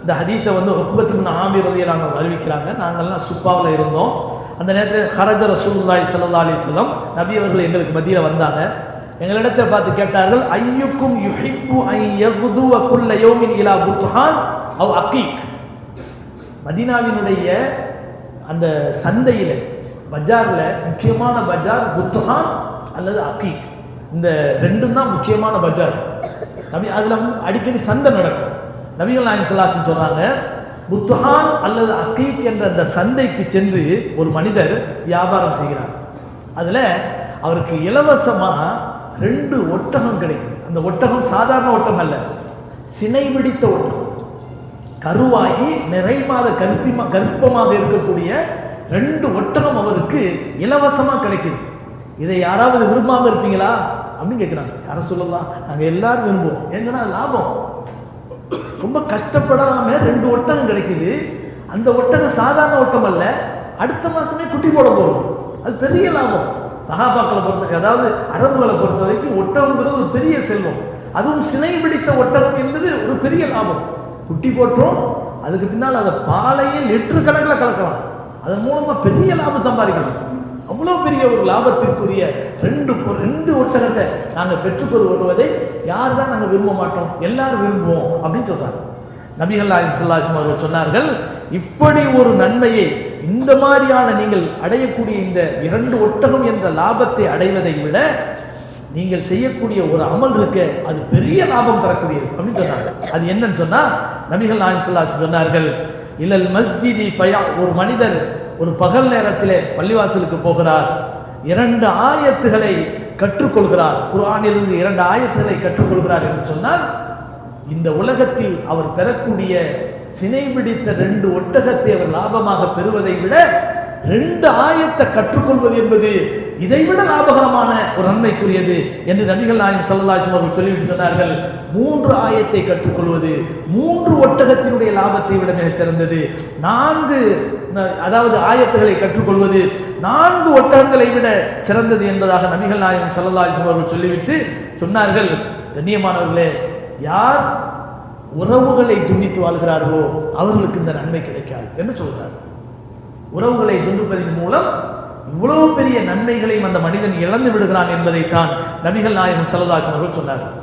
இந்த ஹதீத்தை வந்து உக்பத் இப்னு ஆமிர் ரலியல்லாஹு அன்ஹு அறிவிக்கிறாங்க. நாங்கள்லாம் சுஃபாவில் இருந்தோம். அந்த நேரத்தில் ஹரஜ ரசூலுல்லாஹி ஸல்லல்லாஹு அலைஹி வஸல்லம் நபி அவர்கள் எங்களுக்கு மத்தியில் வந்தாங்க. எங்களிடத்தை பார்த்து கேட்டார்கள், ஐயுக்கும் யுஹிப்பு அன் யகுதுவ குல்ல யௌமின் இலா புத்ஹான் அவ் அகீக். மதீனாவினுடைய அந்த சந்தையில் பஜாரில் முக்கியமான பஜார் புத்ஹான் அல்லது அகீக். இந்த ரெண்டும் தான் முக்கியமான பஜார். நபி அதில் வந்து அடிக்கடி சந்தை நடக்கும். நபிகள் நாயகம் ஸல்லல்லாஹு அலைஹி வஸல்லம் சொல்றாங்க, புத்ஹான் அல்லது அகீக் என்ற அந்த சந்தைக்கு சென்று ஒரு மனிதர் வியாபாரம் செய்கிறார். அதில் அவருக்கு இலவசமாக 2 ஒட்டகம் கிடைக்குது. அந்த ஒட்டகம் சாதாரண ஒட்டகம் அல்ல, சினை பிடித்த ஒட்டகம். கருவாகி நிறை மாத கர்ப்பமாக இருக்கக்கூடிய 2 ஒட்டகம் அவருக்கு இலவசமாக கிடைக்குது. இதை யாராவது விரும்பாமல் இருப்பீங்களா அப்படின்னு கேட்குறாங்க. யாரை சொல்லலாம், நாங்கள் எல்லாரும் விரும்புவோம். ஏன்னா லாபம், ரொம்ப கஷ்டப்படாமல் 2 ஒட்டகம் கிடைக்குது. அந்த ஒட்டகம் சாதாரண ஒட்டகம் அல்ல, அடுத்த மாதமே குட்டி போட போகுது. அது பெரிய லாபம். சஹாபாக்களை பொறுத்த, அதாவது அரபுகளை பொறுத்த வரைக்கும் ஒட்டகங்கிறது ஒரு பெரிய செல்வம். அதுவும் சினை பிடித்த ஒட்டகம் என்பது ஒரு பெரிய லாபம். குட்டி போட்டோம், அதுக்கு பின்னால் அதை பாலையில் லிட்டரு கணக்கில் கலக்கலாம். அதன் மூலமாக பெரிய லாபம் சம்பாதிக்கலாம். அவ்வளோ பெரிய ஒரு லாபத்திற்குரிய 2 ஒட்டகத்தை நாங்கள் பெற்றுக்கொண்டு வருவதை யார் தான் நாங்கள் விரும்ப மாட்டோம், எல்லாரும் விரும்புவோம் அப்படின்னு சொல்றாங்க. நபிகள் நாயகம் ஸல்லல்லாஹு அலைஹி வஸல்லம் அவர்கள் சொன்னார்கள், இப்படி ஒரு நன்மையை, இந்த மாதிரியான நீங்கள் அடையக்கூடிய இந்த 2 ஒட்டகம் என்ற லாபத்தை அடைவதை விட நீங்கள் செய்யக்கூடிய ஒரு அமல் இருக்க, அது பெரிய லாபம் தரக்கூடியது அப்படின்னு சொன்னாங்க. அது என்னன்னு சொன்னா, நபிகள் நாயகம் ஸல்லல்லாஹு அலைஹி வஸல்லம் சொன்னார்கள், இல்லல் மஸ்ஜிதி ஃபயா, ஒரு மனிதர் ஒரு பகல் நேரத்திலே பள்ளிவாசலுக்கு போகிறார், 2 ஆயத்துகளை கற்றுக்கொள்கிறார், குர்ஆனிலிருந்து 2 ஆயத்துகளை கற்றுக்கொள்கிறார் என்று சொன்னால், இந்த உலகத்தில் அவர் பெறக்கூடிய சினை பிடித்த 2 ஒட்டகத்தை அவர் லாபமாக பெறுவதை விட 2 ஆயத்தை கற்றுக்கொள்வது என்பது இதைவிட லாபகரமான ஒரு நன்மைக்குரியது என்று நபிகள் நாயகம் ஸல்லல்லாஹு அலைஹி வஸல்லம் அவர்கள் சொல்லிவிட்டு சொன்னார்கள். 3 ஆயத்தை கற்றுக்கொள்வது 3 ஒட்டகத்தினுடைய லாபத்தை விட மிகச் சிறந்தது. 4 அதாவது ஆயத்துகளை கற்றுக்கொள்வது 4 ஒட்டகங்களை விட சிறந்தது என்பதாக நபிகள் நாயகம் ஸல்லல்லாஹு அலைஹி வஸல்லம் அவர்கள் சொல்லிவிட்டு சொன்னார்கள், கண்ணியமானவர்களே, யார் உறவுகளை துண்டித்து வாழ்கிறார்களோ அவர்களுக்கு இந்த நன்மை கிடைக்காது என்று சொல்கிறார். உறவுகளை துண்டிப்பதன் மூலம் இவ்வளவு பெரிய நன்மைகளையும் அந்த மனிதன் இழந்து விடுகிறான் என்பதைத்தான் நபிகள் நாயகம் ஸல்லல்லாஹு அலைஹி வஸல்லம் அவர்கள் சொன்னார்கள்.